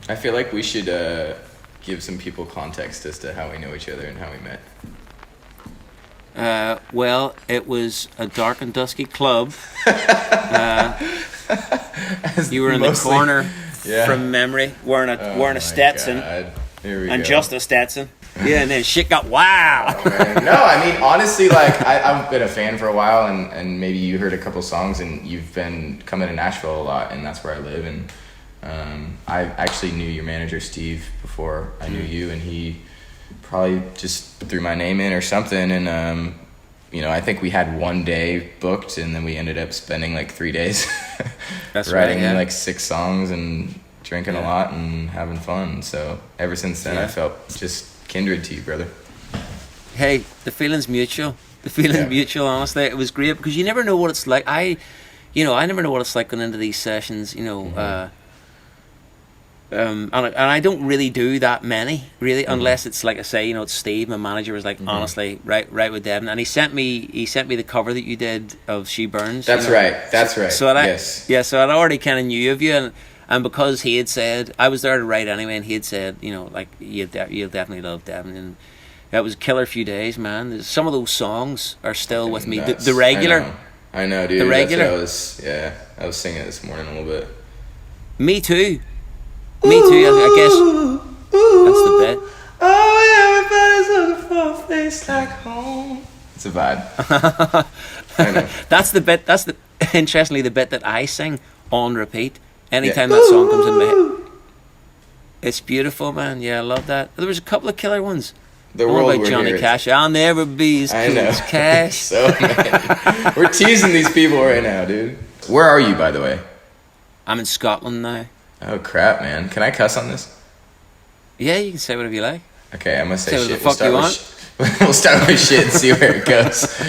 I feel like we should give some people context as to how we know each other and how we met. Well, it was a dark and dusky club. You were in the corner from memory, wearing a Stetson. And just a Stetson. Yeah, and then shit got wild. Oh, no, I mean, honestly, like, I've been a fan for a while, and maybe you heard a couple songs, and you've been coming to Nashville a lot, and that's where I live, and I actually knew your manager, Steve, before I knew you, and he probably just threw my name in or something, and, I think we had one day booked, and then we ended up spending, like, 3 days writing, like, 6 songs and drinking a lot and having fun, so ever since then I felt just kindred to you, brother. Hey, the feeling's mutual. Mutual, honestly. It was great because you never know what it's like. I never know what it's like going into these sessions, and I don't really do that many, really, unless it's like I say, it's Steve, my manager, was like, honestly, right with Devin, and he sent me the cover that you did of She Burns. That's right. So I'd already kind of knew of you, and because he had said, I was there to write anyway, and he had said, like, you'll definitely love Devin, and that was a killer few days, man. Some of those songs are still with me. The regular. I know, dude. The regular. I was singing it this morning a little bit. Me too, I guess. That's the bit. Oh, everybody's looking for a place like home. It's a vibe. I know. That's the bit. That's interestingly the bit that I sing on repeat anytime that song comes in my head. It's beautiful, man. Yeah, I love that. There was a couple of killer ones. The world about Johnny Cash. I'll never be as cool as Cash. So many. We're teasing these people right now, dude. Where are you, by the way? I'm in Scotland now. Oh crap, man! Can I cuss on this? Yeah, you can say whatever you like. Okay, I'm gonna say what shit. The fuck you want? We'll start with shit and see where it goes.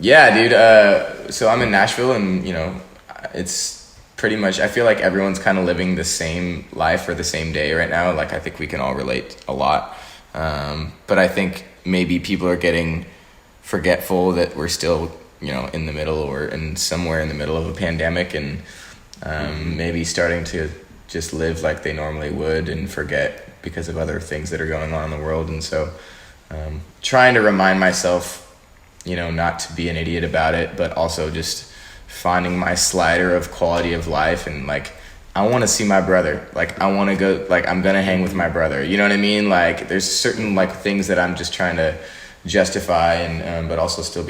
Yeah, dude. So I'm in Nashville, and it's pretty much, I feel like everyone's kind of living the same life or the same day right now. Like, I think we can all relate a lot. But I think maybe people are getting forgetful that we're still, in the middle or somewhere in the middle of a pandemic, and maybe starting to just live like they normally would and forget because of other things that are going on in the world. And so trying to remind myself, not to be an idiot about it, but also just finding my slider of quality of life, and like, I want to see my brother. Like, I want to go, like, I'm going to hang with my brother. You know what I mean? Like, there's certain like things that I'm just trying to justify, and but also still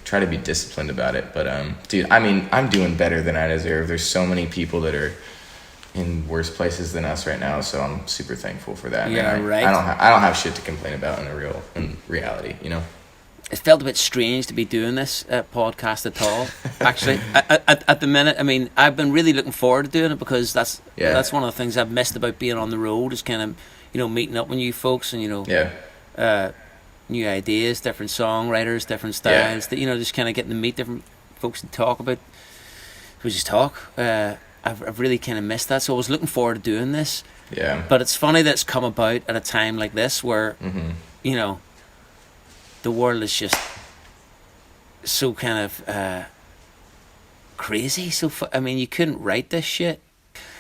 try to be disciplined about it. But dude, I mean, I'm doing better than I deserve. There's so many people that are in worse places than us right now, so I'm super thankful for that. Yeah, right. I don't have shit to complain about in reality, It felt a bit strange to be doing this podcast at all. Actually, at the minute, I mean, I've been really looking forward to doing it because that's one of the things I've missed about being on the road, is kind of meeting up with you folks and new ideas, different songwriters, different styles. That just kind of getting to meet different folks and talk about. We just talk. I've really kind of missed that, so I was looking forward to doing this. Yeah. But it's funny that it's come about at a time like this where the world is just so kind of crazy. So I mean, you couldn't write this shit.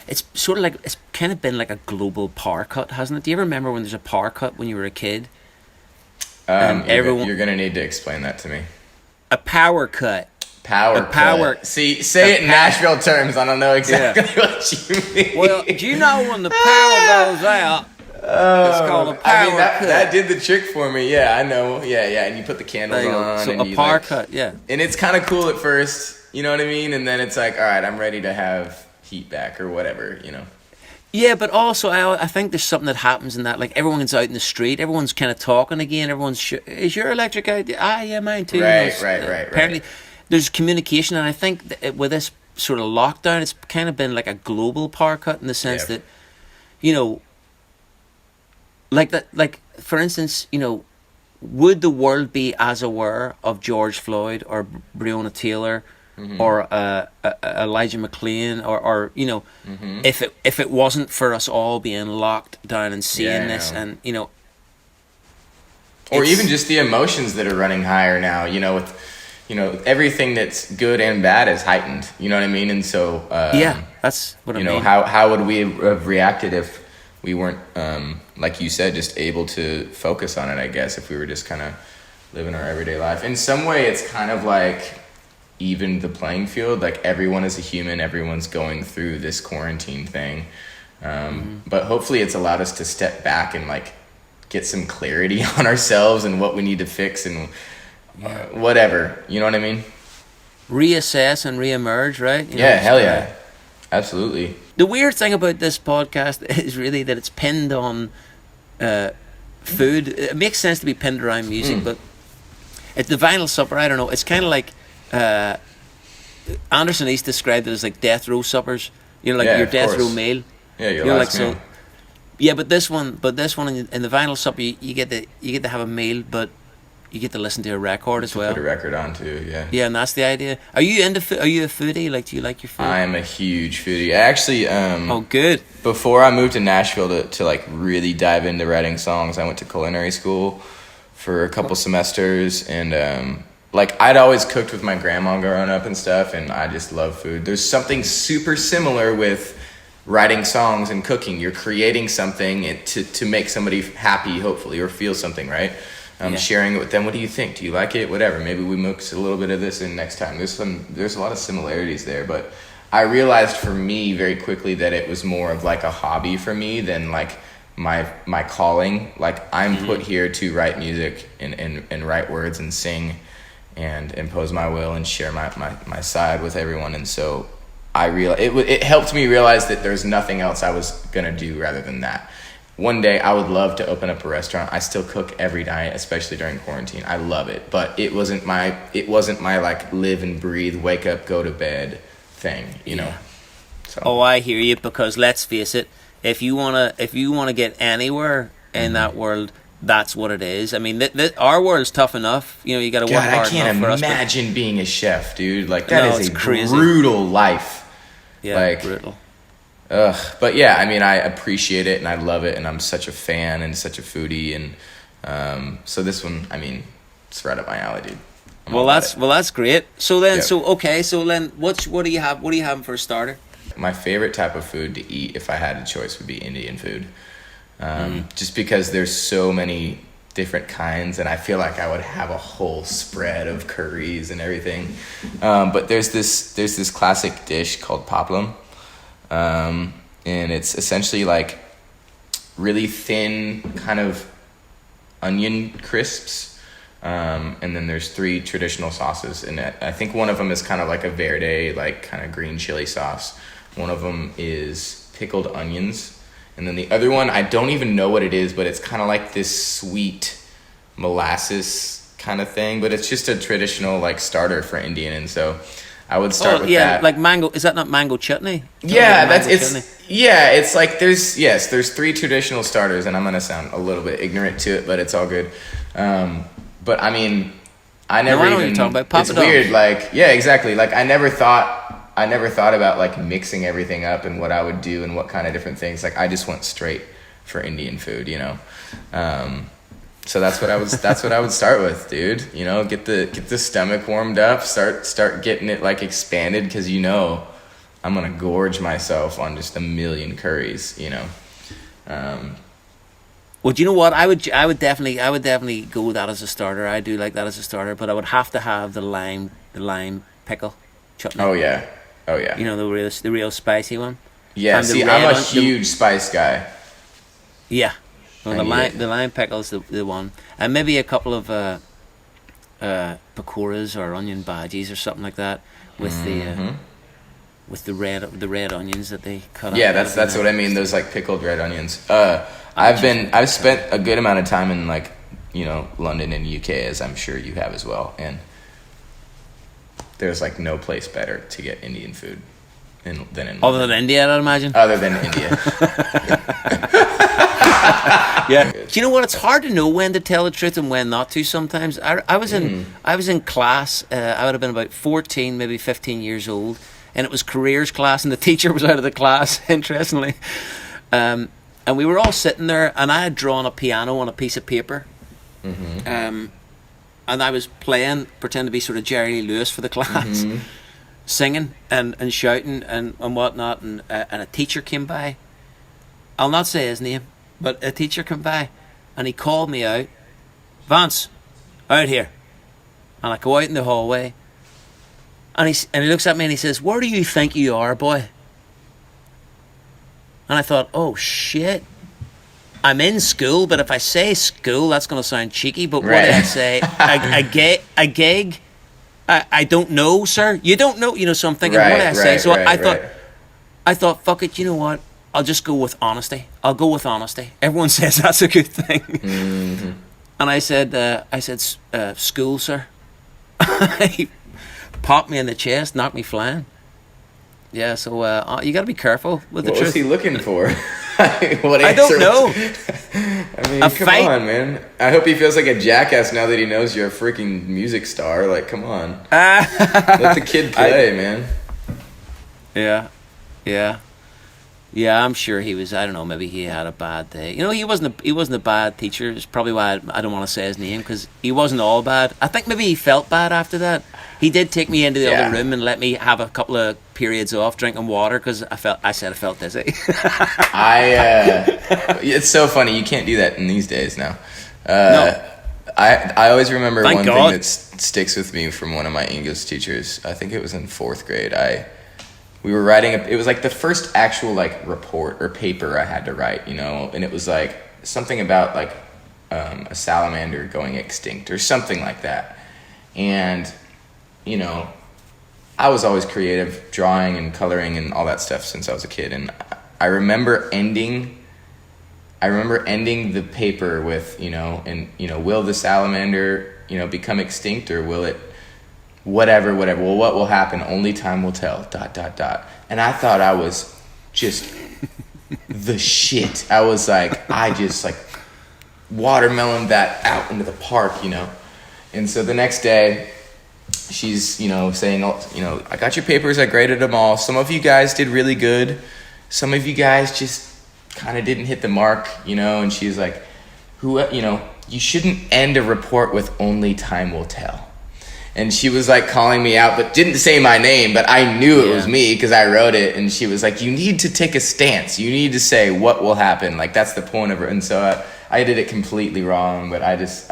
It's sort of like, it's kind of been like a global power cut, hasn't it? Do you ever remember when there's a power cut when you were a kid? You're gonna need to explain that to me. A power cut. Cut. See, say it in Nashville terms. I don't know exactly what you mean. Well, do you know when the power goes out? It's called a power cut. That did the trick for me. Yeah, I know. Yeah, and you put the candles on. So a power cut, yeah. And it's kind of cool at first, you know what I mean? And then it's like, all right, I'm ready to have heat back or whatever, Yeah, but also I think there's something that happens in that, like, everyone's out in the street, everyone's kind of talking again, everyone's, is your electric out? Yeah, mine too. Right. Apparently, there's communication, and I think that with this sort of lockdown, it's kind of been like a global power cut in the sense that, like for instance, would the world be as aware of George Floyd or Breonna Taylor or a Elijah McClain, or you know, if it wasn't for us all being locked down and seeing this, and you know, or even just the emotions that are running higher now, you know, with, you know, everything that's good and bad is heightened, you know what I mean? And so that's what I mean. You know, how would we have reacted if we weren't, like you said, just able to focus on it, I guess, if we were just kind of living our everyday life. In some way, it's kind of like even the playing field. Like, everyone is a human. Everyone's going through this quarantine thing. But hopefully it's allowed us to step back and, like, get some clarity on ourselves and what we need to fix and whatever. You know what I mean? Reassess and reemerge, right? You know, hell yeah. Absolutely. The weird thing about this podcast is really that it's pinned on food. It makes sense to be pinned around music, but it's the vinyl supper. I don't know. It's kind of like Anderson East described it as like death row suppers. You know, like your death row meal. Yeah, your last meal. Yeah, but this one in the vinyl supper, you get to have a meal, but you get to listen to a record as well. Put a record on too, yeah. Yeah, and that's the idea. Are you Are you a foodie? Like, do you like your food? I am a huge foodie. I actually, oh, good. Before I moved to Nashville to like really dive into writing songs, I went to Culinary school for a couple semesters, and like, I'd always cooked with my grandma growing up and stuff, and I just love food. There's something super similar with writing songs and cooking. You're creating something to make somebody happy, hopefully, or feel something, right? Sharing it with them. What do you think? Do you like it? Whatever. Maybe we mix a little bit of this in next time. There's a lot of similarities there, but I realized for me very quickly that it was more of like a hobby for me than like my calling. Like, I'm put here to write music and write words and sing and impose my will and share my side with everyone. And so I realized it helped me realize that there's nothing else I was gonna do rather than that. One day I would love to open up a restaurant. I still cook every night, especially during quarantine. I love it, but it wasn't my like live and breathe, wake up, go to bed thing, you know. So. Oh, I hear you, because let's face it, if you wanna get anywhere in that world, that's what it is. I mean, our world's tough enough. You know, you got to work hard enough for us. I can't imagine being a chef, dude. Like, that is a crazy, brutal life. Yeah, like, brutal. But yeah, I mean, I appreciate it and I love it, and I'm such a fan and such a foodie, and so this one, I mean, it's right up my alley, dude. Well, that's great. So then, what do you have? What are you having for a starter? My favorite type of food to eat, if I had a choice, would be Indian food. Just because there's so many different kinds, and I feel like I would have a whole spread of curries and everything. But there's this classic dish called papalam. And it's essentially like really thin kind of onion crisps. And then there's 3 traditional sauces in it. I think one of them is kind of like a verde, like kind of green chili sauce. One of them is pickled onions. And then the other one, I don't even know what it is, but it's kind of like this sweet molasses kind of thing. But it's just a traditional like starter for Indian. And so I would start with that. Yeah, like mango. Is that not mango chutney? Yeah, it's like there's 3 traditional starters, and I'm gonna sound a little bit ignorant to it, but it's all good. But I mean, I know what you're talking about. It's weird, like, yeah, exactly. Like, I never thought about like mixing everything up and what I would do and what kind of different things. Like, I just went straight for Indian food, you know. So that's what I would start with, dude. You know, get the stomach warmed up, start getting it like expanded, because you know I'm gonna gorge myself on just a million curries, you know. Well, do you know what? I would definitely go with that as a starter. I do like that as a starter, but I would have to have the lime pickle chutney. Oh yeah. You know, the real spicy one. Yeah. See, I'm a huge spice guy. Yeah. Well, the lime pickle's the one, and maybe a couple of pakoras or onion bhajis or something like that with the red onions that they cut. Yeah, that's what I mean. Those like pickled red onions. I've spent a good amount of time in, like, you know, London and UK, as I'm sure you have as well, and there's like no place better to get Indian food than in London. Other than India, I'd imagine. Other than India. Yeah. Do you know what? It's hard to know when to tell the truth and when not to sometimes. I was in class. I would have been about 14, maybe 15 years old, and it was careers class, and the teacher was out of the class, interestingly. And we were all sitting there, and I had drawn a piano on a piece of paper. Mm-hmm. And I was playing, pretending to be sort of Jerry Lee Lewis for the class, mm-hmm. singing and shouting and whatnot. And a teacher came by. I'll not say his name, but a teacher came by, and he called me out, Vance, out here. And I go out in the hallway, and he looks at me and he says, where do you think you are, boy? And I thought, oh shit, I'm in school, but if I say school, that's going to sound cheeky, but what did I say? A gig? I don't know, sir. You don't know, so I'm thinking, what did I say? So I thought, fuck it, you know what? I'll just go with honesty. I'll go with honesty. Everyone says that's a good thing. Mm-hmm. And I said, school, sir. He popped me in the chest, knocked me flying. Yeah, so you got to be careful with the truth. What was he looking for? I don't know. I mean, come on, man. I hope he feels like a jackass now that he knows you're a freaking music star. Like, come on. Let the kid play, man. Yeah. Yeah, I'm sure he was. I don't know. Maybe he had a bad day. He wasn't a bad teacher. It's probably why I don't want to say his name, because he wasn't all bad. I think maybe he felt bad after that. He did take me into the other room and let me have a couple of periods off drinking water because I felt dizzy. It's so funny. You can't do that in these days now. No. I always remember Thank one God. thing that sticks with me from one of my English teachers. I think it was in 4th grade. We were writing it was like the first actual like report or paper I had to write, and it was like something about like a salamander going extinct or something like that. And I was always creative, drawing and coloring and all that stuff since I was a kid, and I remember ending the paper with will the salamander become extinct, or will it whatever, well, what will happen, only time will tell, ... And I thought I was just the shit. I was like, I just like watermelon that out into the park, And so the next day she's saying, I got your papers, I graded them all, some of you guys did really good, some of you guys just kind of didn't hit the mark, and she's like, you shouldn't end a report with only time will tell. And she was like calling me out, but didn't say my name, but I knew it was me because I wrote it. And she was like, you need to take a stance. You need to say what will happen. Like, that's the point of it. And so I did it completely wrong, but I just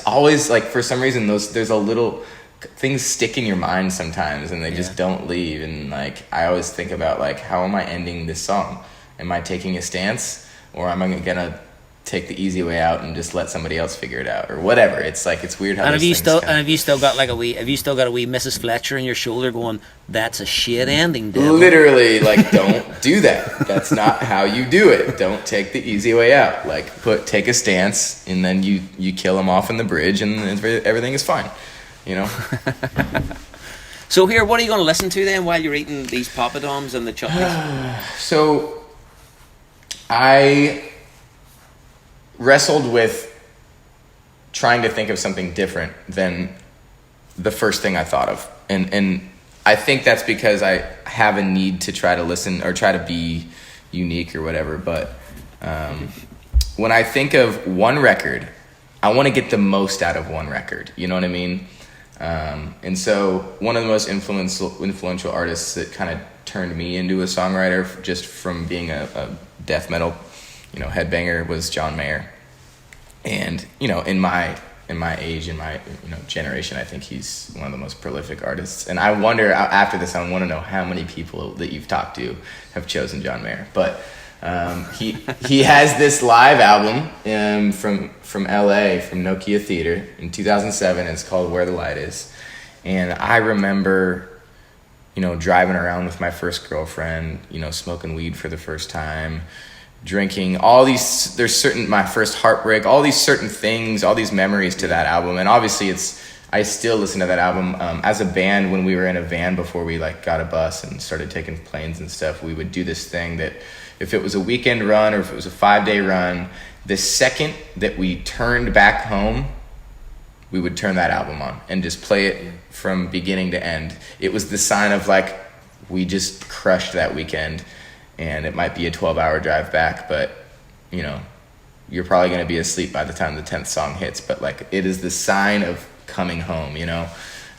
always, like, for some reason, there's a little things stick in your mind sometimes and they just don't leave. And like, I always think about like, how am I ending this song? Am I taking a stance, or am I gonna take the easy way out and just let somebody else figure it out, or whatever? It's like, it's weird how. And have you still got a wee Mrs. Fletcher in your shoulder going, that's a shit ending, devil? Literally, like, don't do that. That's not how you do it. Don't take the easy way out. Like, take a stance, and then you kill them off in the bridge, and everything is fine. So here, what are you going to listen to then while you're eating these poppadoms and the chutneys? So I wrestled with trying to think of something different than the first thing I thought of. And I think that's because I have a need to try to listen or try to be unique or whatever. But when I think of one record, I want to get the most out of one record. You know what I mean? And so one of the most influential artists that kind of turned me into a songwriter just from being a death metal, headbanger was John Mayer. And, in my age, in my, generation, I think he's one of the most prolific artists. And I wonder, after this, I want to know how many people that you've talked to have chosen John Mayer. But he has this live album from LA, from Nokia Theater in 2007. It's called Where the Light Is. And I remember, driving around with my first girlfriend, smoking weed for the first time, drinking, all these, my first heartbreak, all these certain things, all these memories to that album. And obviously I still listen to that album. As a band, when we were in a van before we got a bus and started taking planes and stuff, we would do this thing that if it was a weekend run or if it was a 5-day run, the second that we turned back home, we would turn that album on and just play it from beginning to end. It was the sign of we just crushed that weekend, and it might be a 12-hour drive back, but you know, you're probably going to be asleep by the time the 10th song hits, but like it is the sign of coming home, you know.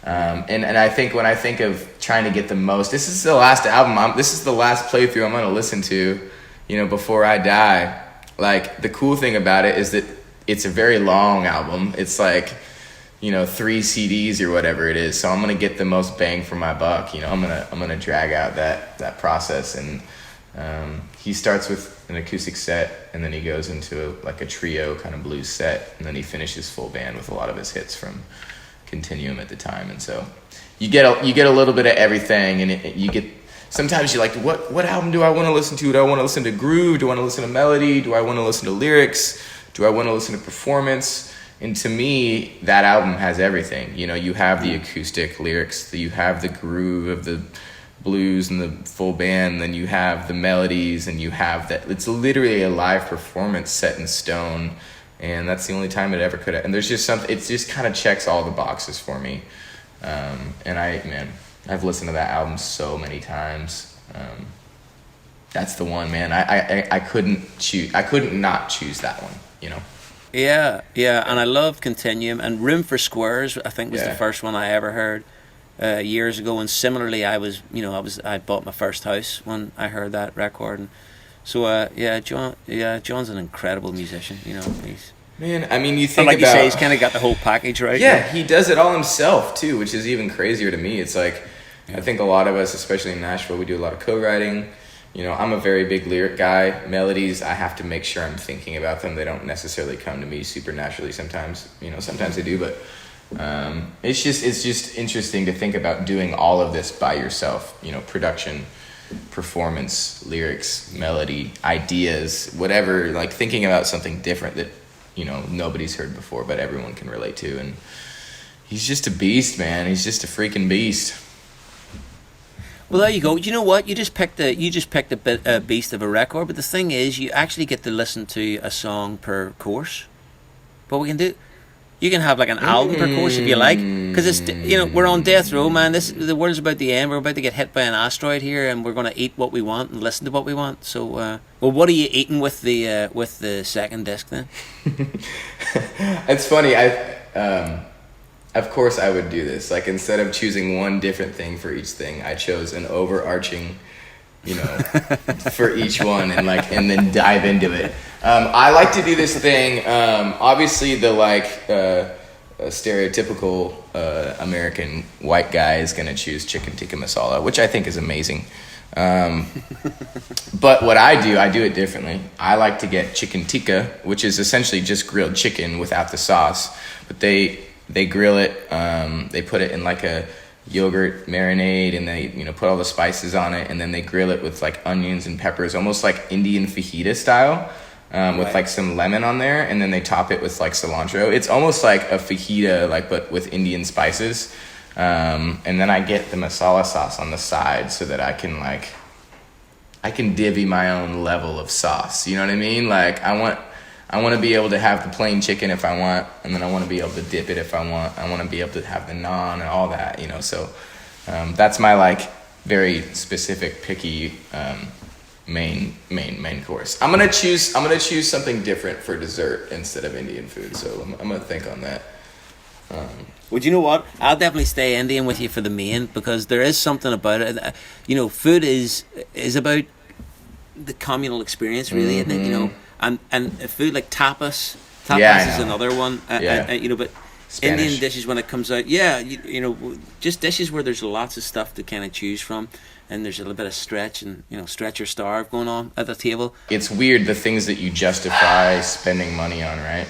And I think when I think of trying to get the most, this is the last album, this is the last playthrough I'm going to listen to, you know, before I die. Like, the cool thing about it is that it's a very long album. It's like, you know, 3 CDs or whatever it is. So I'm going to get the most bang for my buck. You know, I'm going to drag out that process. And he starts with an acoustic set, and then he goes into a trio kind of blues set, and then he finishes full band with a lot of his hits from Continuum at the time. And so you get a little bit of everything, and you get, sometimes you're like, what album do I want to listen to? Do I want to listen to groove? Do I want to listen to melody? Do I want to listen to lyrics? Do I want to listen to performance? And to me, that album has everything. You know, you have the acoustic lyrics, you have the groove of the blues and the full band, then you have the melodies, and you have that. It's literally a live performance set in stone, and that's the only time it ever could have. And there's just something, it just kind of checks all the boxes for me. And I've listened to that album so many times. That's the one, man. I couldn't not choose that one, you know. Yeah, and I love Continuum, and Room for Squares, I think, was the first one I ever heard years ago. And similarly, I bought my first house when I heard that record. And so John's an incredible musician. You know, man. I mean, you think like about, you say, he's kind of got the whole package, right? Yeah, he does it all himself too, which is even crazier to me. It's like, I think a lot of us, especially in Nashville, we do a lot of co-writing. You know, I'm a very big lyric guy. Melodies, I have to make sure I'm thinking about them. They don't necessarily come to me super naturally sometimes. You know, sometimes they do, but it's just interesting to think about doing all of this by yourself. You know, production, performance, lyrics, melody, ideas, whatever, like thinking about something different that, you know, nobody's heard before, but everyone can relate to. And he's just a beast, man. He's just a freaking beast. Well, there you go. You know what? You just picked a beast of a record, but the thing is, you actually get to listen to a song per course. What we can do, you can have like an album per course if you like, because it's, you know, we're on death row, man. The world's about to end. We're about to get hit by an asteroid here, and we're going to eat what we want and listen to what we want. So, well, what are you eating with the second disc then? It's funny. Of course I would do this. Like, instead of choosing one different thing for each thing, I chose an overarching, you know, for each one, and then dive into it. I like to do this thing. Obviously the stereotypical American white guy is going to choose chicken tikka masala, which I think is amazing. But what I do it differently. I like to get chicken tikka, which is essentially just grilled chicken without the sauce, but they grill it, they put it in like a yogurt marinade, and they, you know, put all the spices on it, and then they grill it with like onions and peppers, almost like Indian fajita style, with like some lemon on there, and then they top it with like cilantro. It's almost like a fajita, like, but with Indian spices. And then I get the masala sauce on the side so that I can divvy my own level of sauce. You know what I mean? Like, I want to be able to have the plain chicken if I want, and then I want to be able to dip it if I want. I want to be able to have the naan and all that, you know. So that's my like very specific, picky main course. I'm gonna choose something different for dessert instead of Indian food. So I'm gonna think on that. Well, you know what? I'll definitely stay Indian with you for the main, because there is something about it. You know, food is about the communal experience, really, isn't it? You know. And food like tapas is another one. You know, but Spanish. Indian dishes, when it comes out, you know, just dishes where there's lots of stuff to kind of choose from, and there's a little bit of stretch and, you know, stretch or starve going on at the table. It's weird, the things that you justify spending money on, right?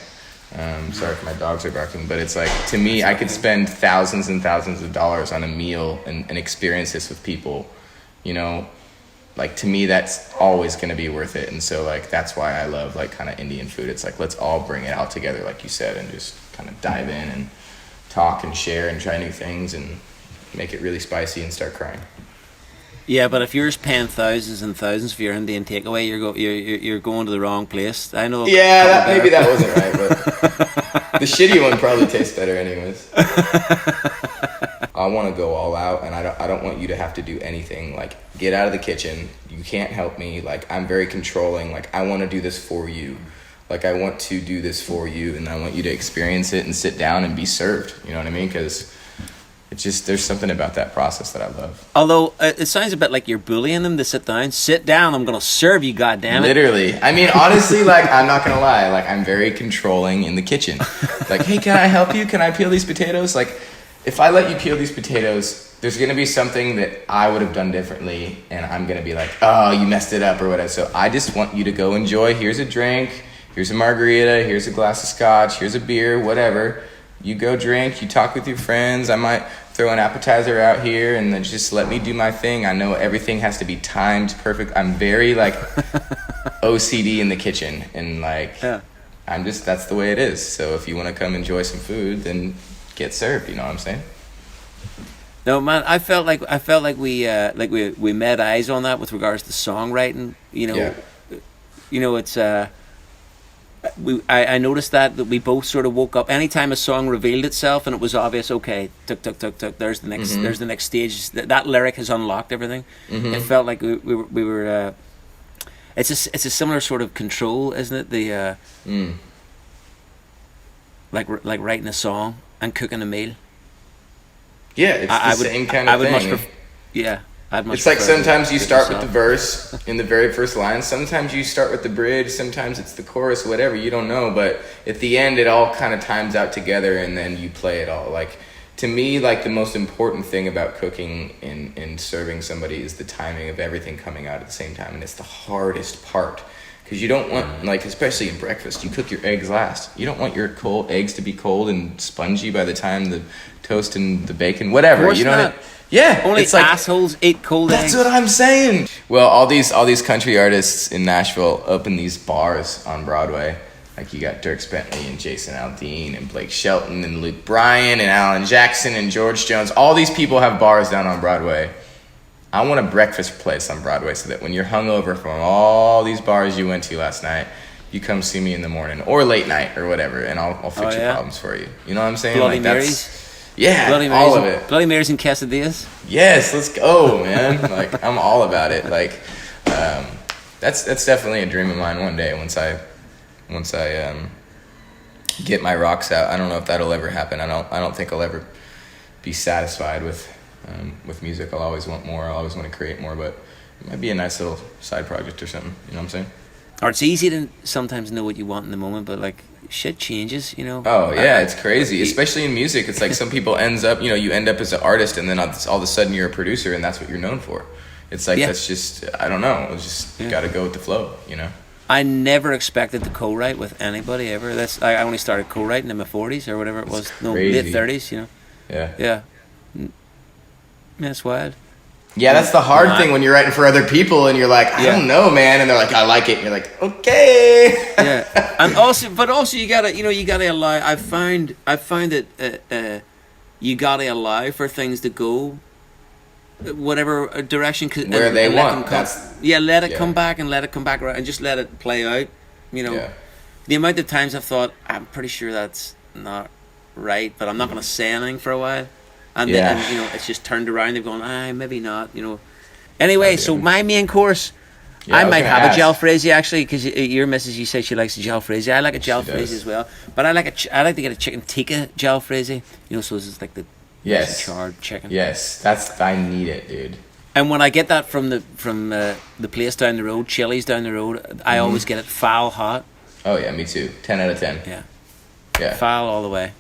Sorry if my dogs are barking, but it's like, to me, I could spend thousands and thousands of dollars on a meal and experience this with people, you know. Like, to me, that's always going to be worth it. And so, like, that's why I love, like, kind of Indian food. It's like, let's all bring it out together, like you said, and just kind of dive in and talk and share and try new things and make it really spicy and start crying. Yeah, but if you're just paying thousands and thousands for your Indian takeaway, you're going to the wrong place. I know. Yeah, maybe that wasn't right, but the shitty one probably tastes better anyways. I want to go all out, and I don't want you to have to do anything. Like, get out of the kitchen. You can't help me. Like, I'm very controlling. Like, I want to do this for you. Like, I want to do this for you, and I want you to experience it and sit down and be served. You know what I mean? Because it's just, there's something about that process that I love. Although it sounds a bit like you're bullying them to sit down. Sit down, I'm going to serve you, goddammit. Literally. I mean, honestly, like, I'm not going to lie. Like, I'm very controlling in the kitchen. Like, hey, can I help you? Can I peel these potatoes? Like, if I let you peel these potatoes, there's going to be something that I would have done differently, and I'm going to be like, oh, you messed it up or whatever. So I just want you to go enjoy. Here's a drink. Here's a margarita. Here's a glass of scotch. Here's a beer, whatever. You go drink. You talk with your friends. I might throw an appetizer out here, and then just let me do my thing. I know everything has to be timed perfect. I'm very, like, OCD in the kitchen, and, like, I'm just, that's the way it is. So if you want to come enjoy some food, then get served. You know what I'm saying? No, man, I felt like we met eyes on that with regards to songwriting. You know, it's I noticed that we both sort of woke up anytime a song revealed itself and it was obvious. Okay, tuk tuk tuk tuk. There's the next stage. That lyric has unlocked everything. It felt like we were. It's a similar sort of control, isn't it? Like writing a song and cooking a meal. Yeah, it's the same kind of thing. It's like sometimes you start with the verse in the very first line. Sometimes you start with the bridge. Sometimes it's the chorus, whatever. You don't know. But at the end, it all kind of times out together, and then you play it all. Like, to me, like, the most important thing about cooking and serving somebody is the timing of everything coming out at the same time. And it's the hardest part. Because you don't want, like, especially in breakfast, you cook your eggs last. You don't want your eggs to be cold and spongy by the time the toast and the bacon, whatever. You know what I mean? Yeah, only it's assholes eat cold eggs. That's what I'm saying. Well, all these country artists in Nashville open these bars on Broadway. Like, you got Dierks Bentley and Jason Aldean and Blake Shelton and Luke Bryan and Alan Jackson and George Jones. All these people have bars down on Broadway. I want a breakfast place on Broadway so that when you're hungover from all these bars you went to last night, you come see me in the morning or late night or whatever, and I'll fix your problems for you. You know what I'm saying? Bloody Marys? Yeah, all of it. Bloody Marys and quesadillas? Yes, let's go, man. Like, I'm all about it. Like, that's definitely a dream of mine one day once I get my rocks out. I don't know if that'll ever happen. I don't think I'll ever be satisfied with music. I'll always want more. I'll always want to create more, but it might be a nice little side project or something. You know what I'm saying? Or it's easy to sometimes know what you want in the moment, but, like, shit changes, you know? Oh, yeah, it's crazy. Especially in music. It's like some people you end up as an artist, and then all of a sudden you're a producer, and that's what you're known for. It's like, that's just, I don't know. It's just, you got to go with the flow, you know? I never expected to co-write with anybody ever. I only started co-writing in my 40s or whatever it was. No, late 30s, you know? Yeah. Yeah. That's wild. Yeah, that's the hard thing when you're writing for other people and you're like, I don't know, man, and they're like, I like it, and you're like, okay. Yeah, and also you gotta allow. I find that you gotta allow for things to go whatever direction where they want. Let it come back and let it come back around and just let it play out. You know, the amount of times I've thought, I'm pretty sure that's not right, but I'm not gonna say anything for a while. And then, it's just turned around. They've gone, maybe not, you know. Anyway, so my main course, I might have a jalfrezi, actually, because your missus, you say she likes a jalfrezi. I like a jalfrezi as well. But I like to get a chicken tikka jalfrezi, you know, so it's like the charred chicken. Yes, I need it, dude. And when I get that from the place down the road, Chili's down the road, I always get it foul hot. Oh, yeah, me too. 10 out of 10. Yeah. Foul all the way.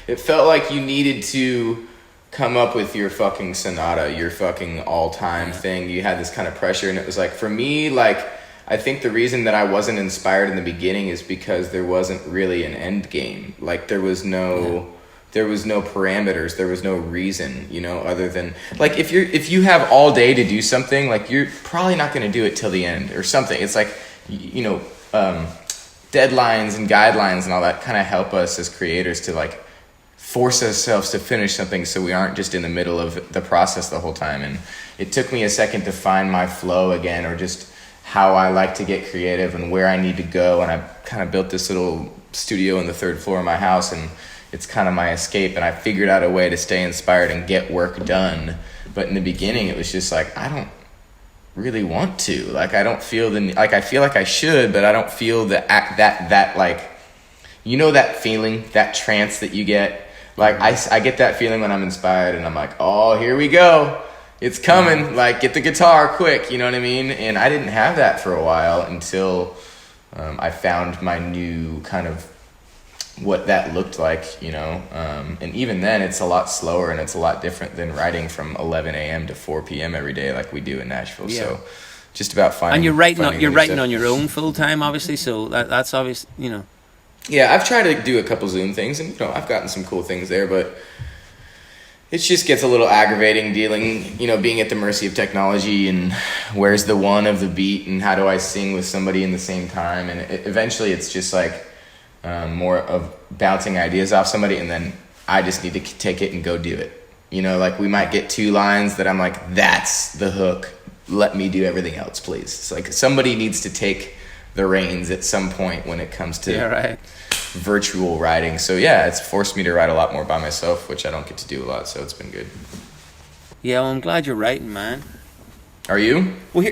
It felt like you needed to come up with your fucking sonata, your fucking all-time thing. You had this kind of pressure, and it was like, for me, like, I think the reason that I wasn't inspired in the beginning is because there wasn't really an end game. Like, there was no parameters, there was no reason, you know, other than, like, if you have all day to do something, like, you're probably not going to do it till the end or something. It's like, you know, deadlines and guidelines and all that kind of help us as creators to, like, force ourselves to finish something so we aren't just in the middle of the process the whole time. And it took me a second to find my flow again, or just how I like to get creative and where I need to go. And I kind of built this little studio on the 3rd floor of my house, and it's kind of my escape, and I figured out a way to stay inspired and get work done. But in the beginning, it was just like, I don't really want to. Like, I don't feel like I feel like I should, but I don't feel that like, you know, that feeling, that trance that you get. Like, I get that feeling when I'm inspired, and I'm like, oh, here we go. It's coming. Like, get the guitar quick, you know what I mean? And I didn't have that for a while until I found my new kind of what that looked like, you know. And even then, it's a lot slower, and it's a lot different than writing from 11 a.m. to 4 p.m. every day like we do in Nashville. Yeah. So just about finding. And you're writing on your own full time, obviously. So that's obvious, you know. Yeah, I've tried to do a couple Zoom things, and, you know, I've gotten some cool things there, but it just gets a little aggravating dealing, you know, being at the mercy of technology, and where's the one of the beat, and how do I sing with somebody in the same time? And eventually it's just like more of bouncing ideas off somebody, and then I just need to take it and go do it. You know, like, we might get 2 lines that I'm like, that's the hook. Let me do everything else, please. It's like somebody needs to take the reins at some point when it comes to virtual writing. So yeah, it's forced me to write a lot more by myself, which I don't get to do a lot, so it's been good. Yeah, well, I'm glad you're writing, man. Are you? Well,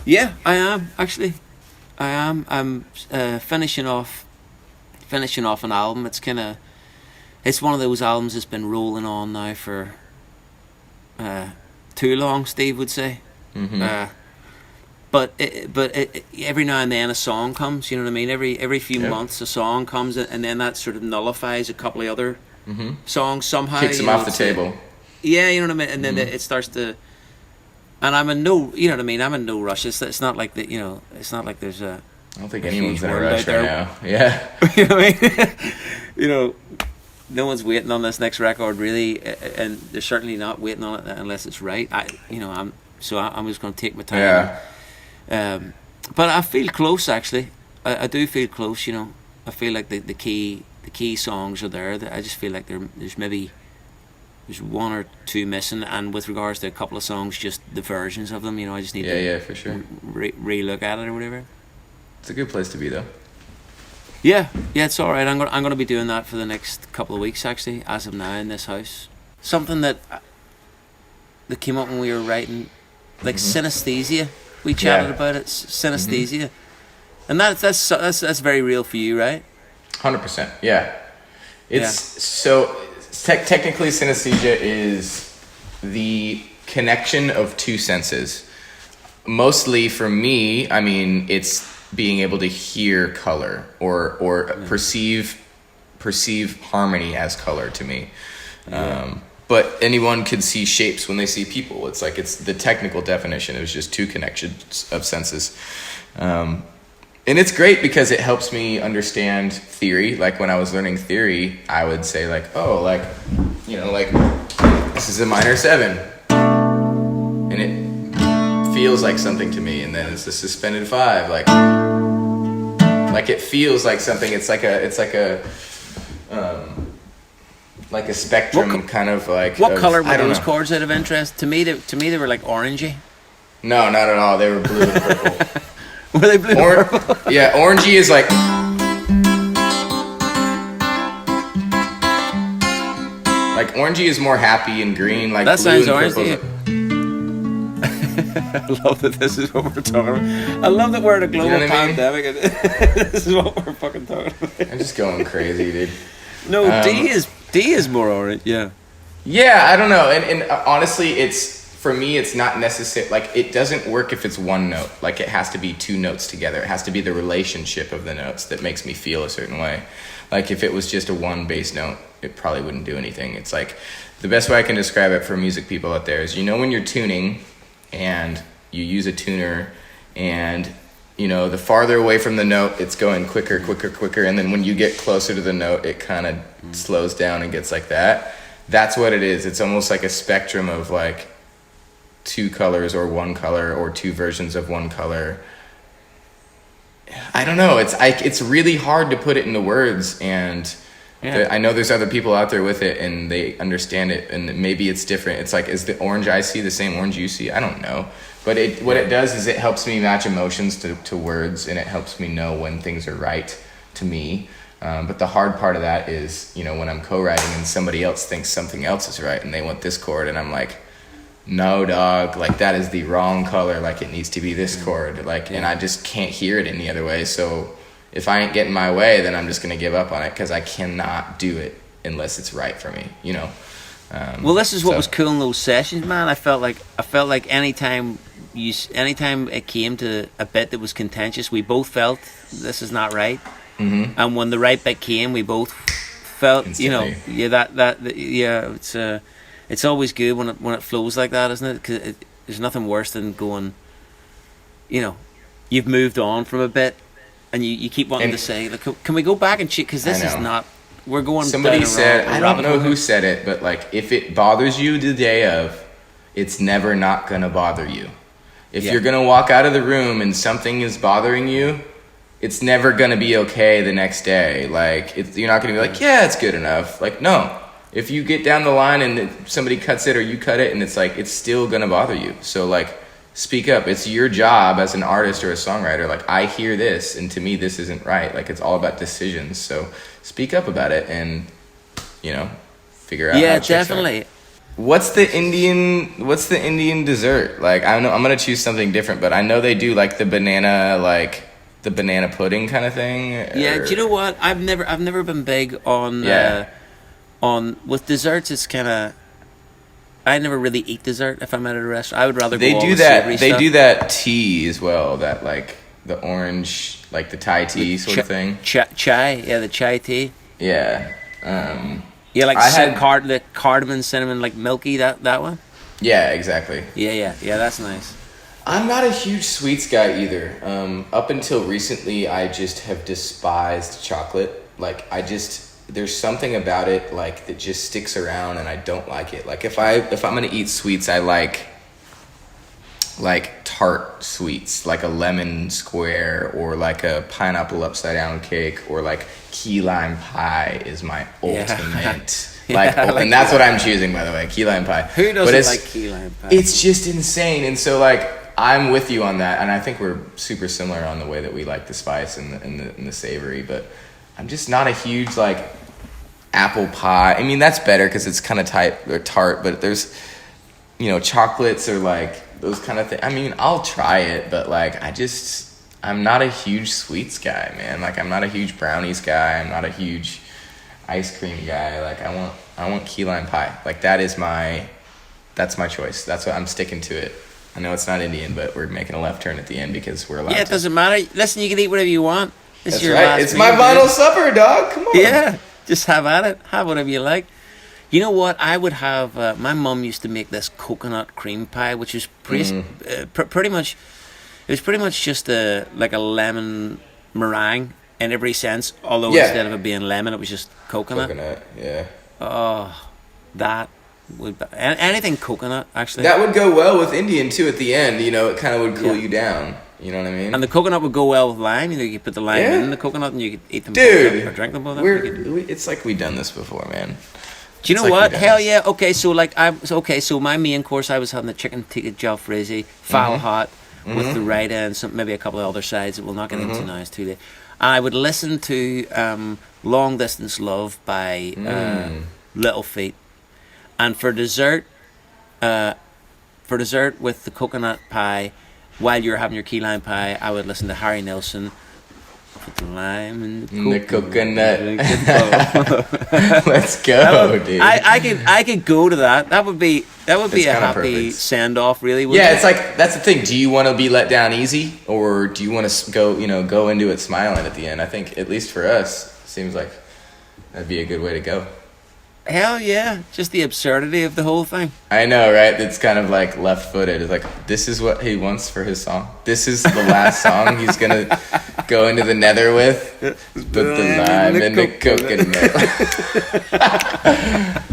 yeah, I am, actually. I am. I'm finishing off an album. It's one of those albums that's been rolling on now for too long, Steve would say. Mm-hmm. But every now and then a song comes, you know what I mean? Every few months a song comes, and then that sort of nullifies a couple of other songs somehow. Kicks them off the table. Yeah, you know what I mean? And then it starts to... And I'm in no... You know what I mean? I'm in no rush. It's not like that, you know... It's not like there's a... I don't think anyone's in a rush right now. Yeah. You know what I mean? You know, no one's waiting on this next record, really, and they're certainly not waiting on it unless it's right. I'm just going to take my time. Yeah. But I feel close, actually. I do feel close, you know. I feel like the key songs are there. I just feel like there's 1 or 2 missing, and with regards to a couple of songs, just the versions of them, you know, I just need to for sure. re-look at it or whatever. It's a good place to be, though. Yeah, it's all right. I'm going to be doing that for the next couple of weeks, actually, as of now in this house. Something that came up when we were writing, like Synesthesia. We chatted about it, Synesthesia, and that's very real for you, right? 100%. Yeah, so technically synesthesia is the connection of 2 senses. Mostly for me, I mean, it's being able to hear color or perceive harmony as color to me. But anyone could see shapes when they see people. It's like, it's the technical definition. It was just 2 connections of senses. And it's great because it helps me understand theory. Like, when I was learning theory, I would say like, oh, like, you know, like, this is a minor 7. And it feels like something to me. And then it's a suspended 5. Like it feels like something. It's like a spectrum, kind of like. What color were those chords out of interest? To me, they were like orangey. No, not at all. They were blue and purple. Were they blue and purple? Yeah, orangey is like. Like, orangey is more happy and green. Like, that blue sounds and orange. I love that this is what we're talking about. I love that we're in a global pandemic. And this is what we're fucking talking about. I'm just going crazy, dude. No, D is more orange. Yeah. Yeah, I don't know, and honestly, for me, it's not necessary. Like, it doesn't work if it's 1 note. Like, it has to be 2 notes together. It has to be the relationship of the notes that makes me feel a certain way. Like, if it was just a 1 bass note, it probably wouldn't do anything. It's like, the best way I can describe it for music people out there is, you know, when you're tuning and you use a tuner, and, you know, the farther away from the note, it's going quicker, and then when you get closer to the note, it kind of slows down and gets like that. That's what it is. It's almost like a spectrum of like 2 colors or 1 color or 2 versions of 1 color. I don't know. It's really hard to put it into words, and I know there's other people out there with it and they understand it, and maybe it's different. It's like, is the orange I see the same orange you see? I don't know. But what it does is it helps me match emotions to words, and it helps me know when things are right to me. But the hard part of that is, you know, when I'm co-writing and somebody else thinks something else is right and they want this chord, and I'm like, no, dog, like that is the wrong color, like it needs to be this chord, like, and I just can't hear it any other way. So if I ain't getting my way, then I'm just gonna give up on it, because I cannot do it unless it's right for me, you know. Well, this is what was cool in those sessions, man. I felt like anytime it came to a bit that was contentious, we both felt this is not right. Mm-hmm. And when the right bit came, we both felt, instantly. You know, it's always good when it flows like that, isn't it? Because there's nothing worse than going, you know, you've moved on from a bit, and you keep wanting to say, like, can we go back and check? Because this is not. We're going. Somebody said, I don't know who said it, but like, if it bothers you the day of, it's never not gonna bother you. If you're gonna walk out of the room and something is bothering you, it's never gonna be okay the next day. Like, you're not gonna be like, yeah, it's good enough. Like, no. If you get down the line and somebody cuts it or you cut it, and it's like, it's still gonna bother you. So like, speak up. It's your job as an artist or a songwriter. Like, I hear this, and to me, this isn't right. Like, it's all about decisions. So speak up about it, and, you know, figure out. Yeah, definitely. What's the Indian dessert? Like, I know I'm gonna choose something different, but I know they do like the banana pudding kind of thing. Yeah, do you know what? I've never been big on with desserts. It's kind of, I never really eat dessert if I'm at a restaurant. I would rather they go do all that. The they stuff. do that tea as well. That like the orange, like the Thai tea sort of thing. Chai, the chai tea. Yeah. Yeah, like the cardamom, cinnamon, like milky, that one. Yeah, exactly. Yeah, that's nice. I'm not a huge sweets guy either. Up until recently, I just have despised chocolate. Like, there's something about it like that just sticks around, and I don't like it. Like, if I'm gonna eat sweets, I like tart sweets, like a lemon square, or like a pineapple upside down cake, or like key lime pie is my ultimate. And that's what I'm choosing, by the way, key lime pie. Who doesn't like key lime pie? It's just insane, and so like, I'm with you on that, and I think we're super similar on the way that we like the spice and the savory, but I'm just not a huge like apple pie. I mean, that's better because it's kind of tart, but there's, you know, chocolates or like those kind of things. I mean, I'll try it, but like, I'm not a huge sweets guy, man. Like, I'm not a huge brownies guy. I'm not a huge ice cream guy. Like, I want key lime pie. Like, that's my choice. That's what I'm sticking to it. I know it's not Indian, but we're making a left turn at the end because we're allowed. Yeah, it doesn't matter. Listen, you can eat whatever you want. That's right. It's my final supper, dog. Come on. Yeah, just have at it. Have whatever you like. You know what? I would have. My mum used to make this coconut cream pie, which is pretty much. It was pretty much just like a lemon meringue in every sense. Although instead of it being lemon, it was just coconut. Coconut, yeah. Oh, that would anything coconut actually. That would go well with Indian too. At the end, you know, it kind of would cool you down. You know what I mean? And the coconut would go well with lime. You know, you could put the lime in the coconut, and you could eat them. Dude, or drink them both. It's like we've done this before, man. Do you know what? Hell yeah. Okay, so like so my main course, I was having the chicken tikka jalfrezi, foul hot, with the right end, maybe a couple of other sides that we'll not get into now. It's too late. And I would listen to Long Distance Love by Little Feat, and for dessert with the coconut pie, while you're having your key lime pie, I would listen to Harry Nilsson. Put the lime in the coconut. Let's go, dude. I could go to that. That would be a happy send off, really. Yeah, it's like, that's the thing. Do you want to be let down easy, or do you want to go into it smiling at the end? I think, at least for us, seems like that'd be a good way to go. Hell yeah, just the absurdity of the whole thing. I know, right? It's kind of like left-footed. It's like, this is what he wants for his song. This is the last song he's gonna go into the nether with. Put the lime in the coconut.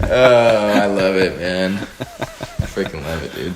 Oh, I love it, man. I freaking love it, dude.